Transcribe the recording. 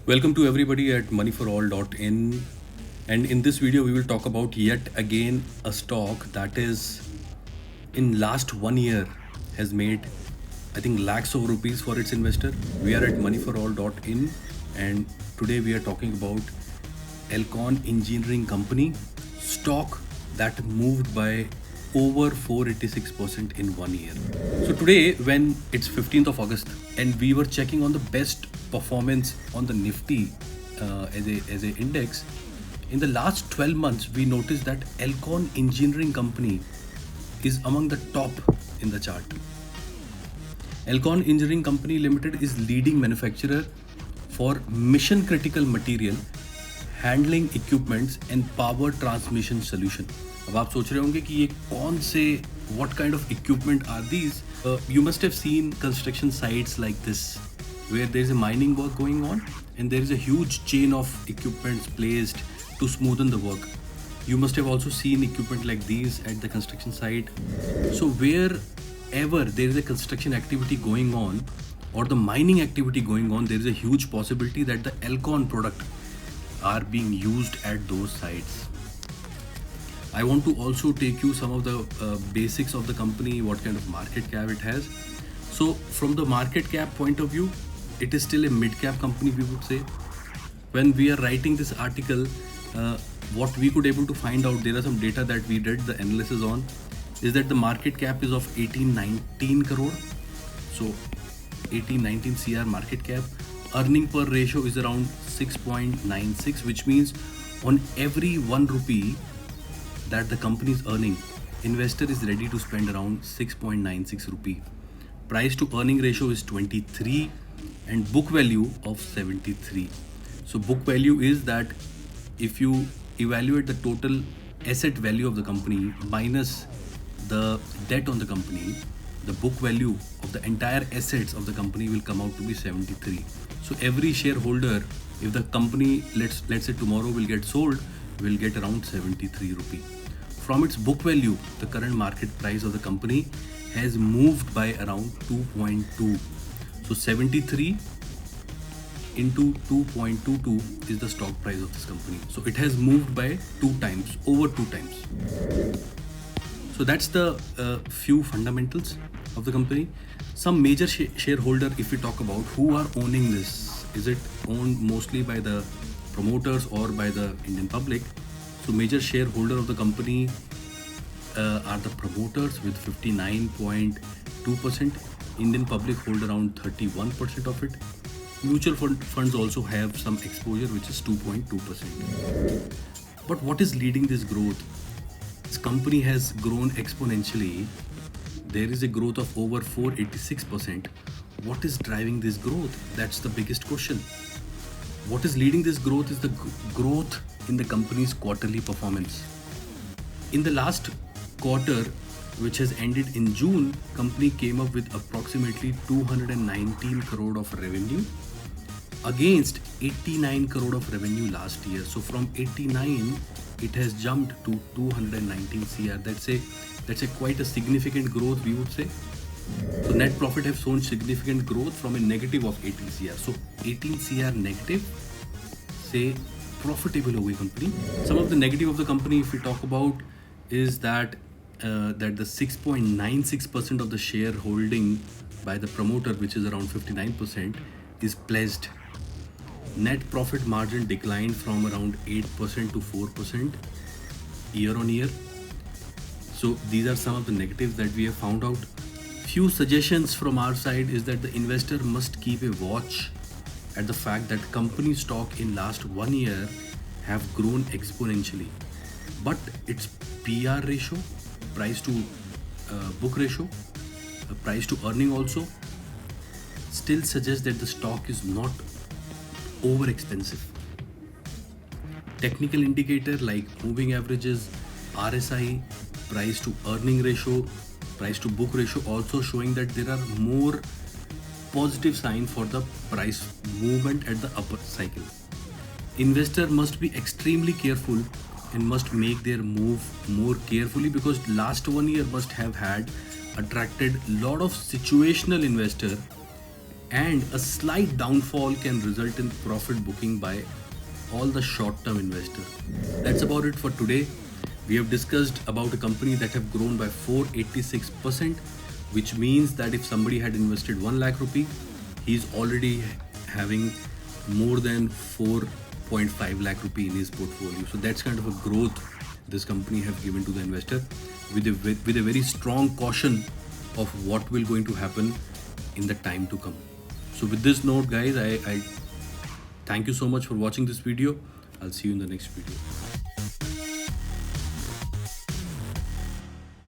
Welcome to everybody at moneyforall.in, and in this video we will talk about yet again a stock that is in last 1 year has made I think lakhs of rupees for its investor. We are at moneyforall.in and today we are talking about Elcon Engineering Company stock that moved by over 486% in 1 year. So today, when it's 15th of August, and we were checking on the best performance on the Nifty as a index, in the last 12 months, we noticed that Elcon Engineering Company is among the top in the chart. Elcon Engineering Company Limited is leading manufacturer for mission critical material handling equipments and power transmission solution. अब आप सोच रहे होंगे कि ये कौन से what kind of equipment are these. You must have seen construction sites like this where there is a mining work going on and there is a huge chain of equipments placed to smoothen the work. You must have also seen equipment like these at the construction site. So wherever there is a construction activity going on or the mining activity going on, there is a huge possibility that the Elcon product are being used at those sites. I want to also take you some of the basics of the company, what kind of market cap it has. So from the market cap point of view, it is still a mid cap company, we would say. When we are writing this article, what we could able to find out, there are some data that we did the analysis on, is that the market cap is of 18-19 crore. So 18-19 CR market cap. Earning per ratio is around 6.96, which means on every 1 rupee that the company is earning, investor is ready to spend around 6.96 rupee. Price to earning ratio is 23 and book value of 73. So book value is that if you evaluate the total asset value of the company minus the debt on the company, the book value of the entire assets of the company will come out to be 73. So every shareholder, if the company let's say tomorrow will get sold, will get around 73 rupee. From its book value, the current market price of the company has moved by around 2.2. So 73 into 2.22 is the stock price of this company. So it has moved by over two times. So that's the few fundamentals of the company. Some major shareholder, if we talk about who are owning this, is it owned mostly by the promoters or by the Indian public? So major shareholder of the company are the promoters with 59.2%. Indian public hold around 31% of it. Mutual funds also have some exposure, which is 2.2%. But what is leading this growth? This company has grown exponentially. There is a growth of over 486%. What is driving this growth? That's the biggest question. What is leading this growth is the growth in the company's quarterly performance. In the last quarter, which has ended in June, company came up with approximately 219 crore of revenue against 89 crore of revenue last year. So from 89, it has jumped to 219 CR. That's a quite a significant growth, we would say. So net profit have shown significant growth from a negative of 18 CR. So 18 CR negative, say profitable ho gayi company. Some of the negative of the company, if we talk about, is that the 6.96% of the shareholding by the promoter, which is around 59%, is pledged. Net profit margin declined from around 8% to 4% year on year. So these are some of the negatives that we have found out. Few suggestions from our side is that the investor must keep a watch at the fact that company stock in last 1 year have grown exponentially, but its PR ratio, price to book ratio, price to earning also still suggests that the stock is not over expensive. Technical indicator like moving averages, RSI, price to earning ratio, price to book ratio also showing that there are more positive sign for the price movement at the upper cycle. Investor must be extremely careful and must make their move more carefully, because last 1 year must have had attracted lot of situational investor and a slight downfall can result in profit booking by all the short-term investor. That's about it for today. We have discussed about a company that have grown by 486%, which means that if somebody had invested 1 lakh rupee, he's already having more than 4.5 lakh rupee in his portfolio. So that's kind of a growth this company have given to the investor with a very strong caution of what will going to happen in the time to come. So with this note, guys, I thank you so much for watching this video. I'll see you in the next video.